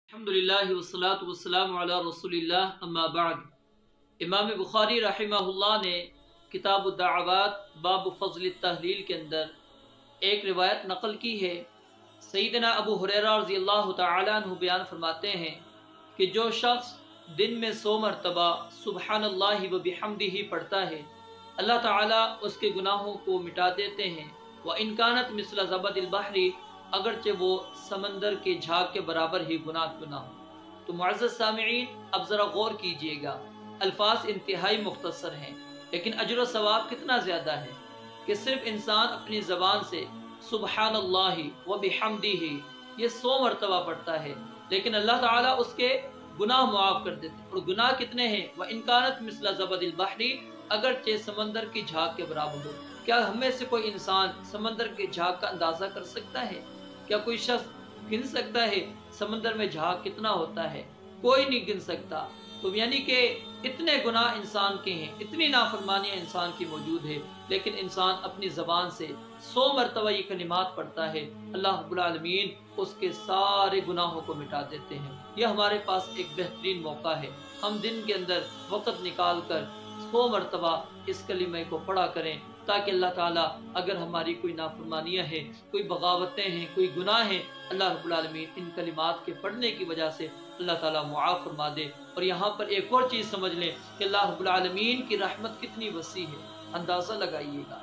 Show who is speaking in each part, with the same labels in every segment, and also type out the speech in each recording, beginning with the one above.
Speaker 1: अल्हम्दुलिल्लाहि वस्सलातु वस्सलामु अला रसूलिल्लाह अम्मा बाद। इमाम बुखारी रहमहुल्लाह ने किताब दाअवात बाब फज़ल तहलील के अंदर एक रिवायत नकल की है। सैयदना अबू हुरैरा रज़ियल्लाहु तआला अन्हु बयान फरमाते हैं कि जो शख्स दिन में 100 मरतबा सुबहानल्लाहि व बिहम्दिही पढ़ता है, अल्लाह ताला उसके गुनाहों को मिटा देते हैं। व इनकानत मिस्ल ज़बदिल बहरी, अगरचे वो समंदर के झाग के बराबर ही गुनाह क्यों ना हो। तो मुअज़्ज़ज़ सामिईन, अब जरा गौर कीजिएगा, अल्फाज इंतहाई मुख्तसर हैं, लेकिन अजर व सवाब कितना ज्यादा है कि सिर्फ इंसान अपनी जबान से सुबहानल्लाहि व बिहम्दिही ये 100 मरतबा पढ़ता है, लेकिन अल्लाह ताला उसके गुनाह मुआफ कर देते। और गुनाह कितने हैं? व इनकानत मिस्ल ज़बदिल बहरी, अगरचे समंदर की झाग के बराबर हो। क्या हम में से कोई इंसान समंदर के झाग का अंदाजा कर सकता है? क्या कोई शख्स गिन सकता है समंदर में झाग कितना होता है? कोई नहीं गिन सकता। तो यानी कि इतने गुनाह इंसान के हैं, इतनी नाफरमानियां इंसान की मौजूद है, लेकिन इंसान अपनी जबान से 100 मरतबा ये कलिमात पढ़ता है, अल्लाह रब्बुल आलमीन उसके सारे गुनाहों को मिटा देते हैं। यह हमारे पास एक बेहतरीन मौका है, हम दिन के अंदर वक़्त निकाल कर 100 मरतबा इस कलिमे को पढ़ा करें, ताकि अल्लाह ताला अगर हमारी कोई नाफरमानियां हैं, कोई बगावतें हैं, कोई गुनाह हैं, अल्लाह रब्बुल आलमीन इन कलिमात के पढ़ने की वजह से अल्लाह ताला मुआफ़ फरमा दे। और यहाँ पर एक और चीज़ समझ लें कि अल्लाह रब्बुल आलमीन की रहमत कितनी वसी है, अंदाज़ा लगाइएगा।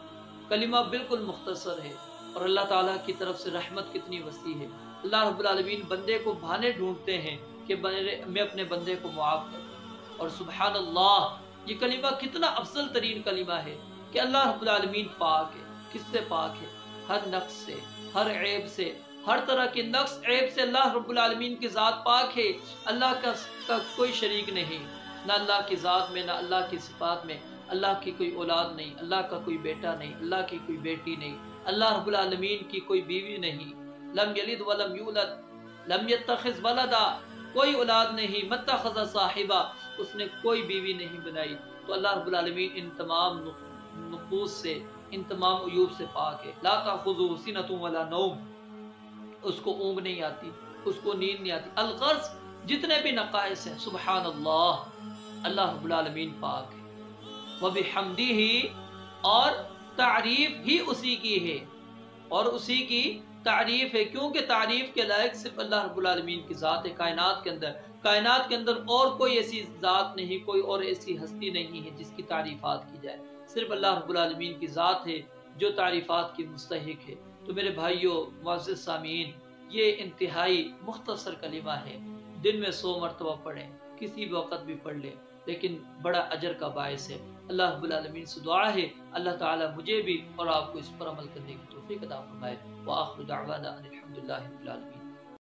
Speaker 1: कलिमा बिल्कुल मुख्तसर है और अल्लाह ताला की तरफ से रहमत कितनी वसी है। अल्लाह रब्बुल आलमीन बंदे को बहाने ढूंढते हैं कि मैं अपने बंदे को मुआफ़ करूँ। और सुबहानल्लाह, ये कलिमा कितना अफजल तरीन कलिमा है कि अल्लाह रब्बुल आलमीन पाक है। किससे पाक है? हर नक्स से, हर ऐब से, हर तरह के नक्स ऐब से अल्लाह रब्बुल आलमीन की ज़ात पाक है। अल्लाह का कोई शरीक नहीं, ना अल्लाह की ज़ात में, ना अल्लाह की सिफात में। अल्लाह की कोई औलाद नहीं, अल्लाह का कोई बेटा नहीं, अल्लाह की कोई बेटी नहीं, अल्लाह रब्बुल आलमीन की कोई बीवी नहीं। लम यलिद वलम यूलद, लम यत्तखिज़ वलदा, कोई औलाद नहीं। मत्तखज़ साहिबा, उसने कोई बीवी नहीं बनाई। तो अल्लाह रब्बुल आलमीन इन तमाम नुक़ूस से, इन तमाम उयूब से पाक है। ला ताख़ुज़ुहु सिनतुन वला नौम, उसको ऊँघ नहीं आती, उसको नींद नहीं आती। अलग़र्ज़ जितने भी नक़ाइस हैं, सुबहानल्लाह, अल्लाह रब्बुल आलमीन पाक है। व बिहम्दिही, और तारीफ ही उसी की है, और उसी की तारीफ है, क्योंकि तारीफ के लायक सिर्फ अल्लाह रब्बुल आलमीन की ज़ात है। कायनात के अंदर और कोई ऐसी ज़ात नहीं, कोई और ऐसी हस्ती नहीं है जिसकी तारीफात की जाए। सिर्फ अल्लाह रब्बुल आलमीन की ज़ात है जो तारीफात की मुस्तहिक है। तो मेरे भाइयों, मुअज़्ज़िज़ सामीन, ये इंतहाई मुख्तसर कलिमा है। दिन में 100 मरतबा पढ़ें, किसी भी वक़्त भी पढ़ लें, लेकिन बड़ा अजर का बायस है। अल्लाह रब्बुल आलमीन से दुआ है अल्लाह ताला मुझे भी और आपको इस पर अमल करने की तौफीक अता फरमाए। व आखिरु दअवाना अनिल हम्दुलिल्लाहि रब्बिल आलमीन।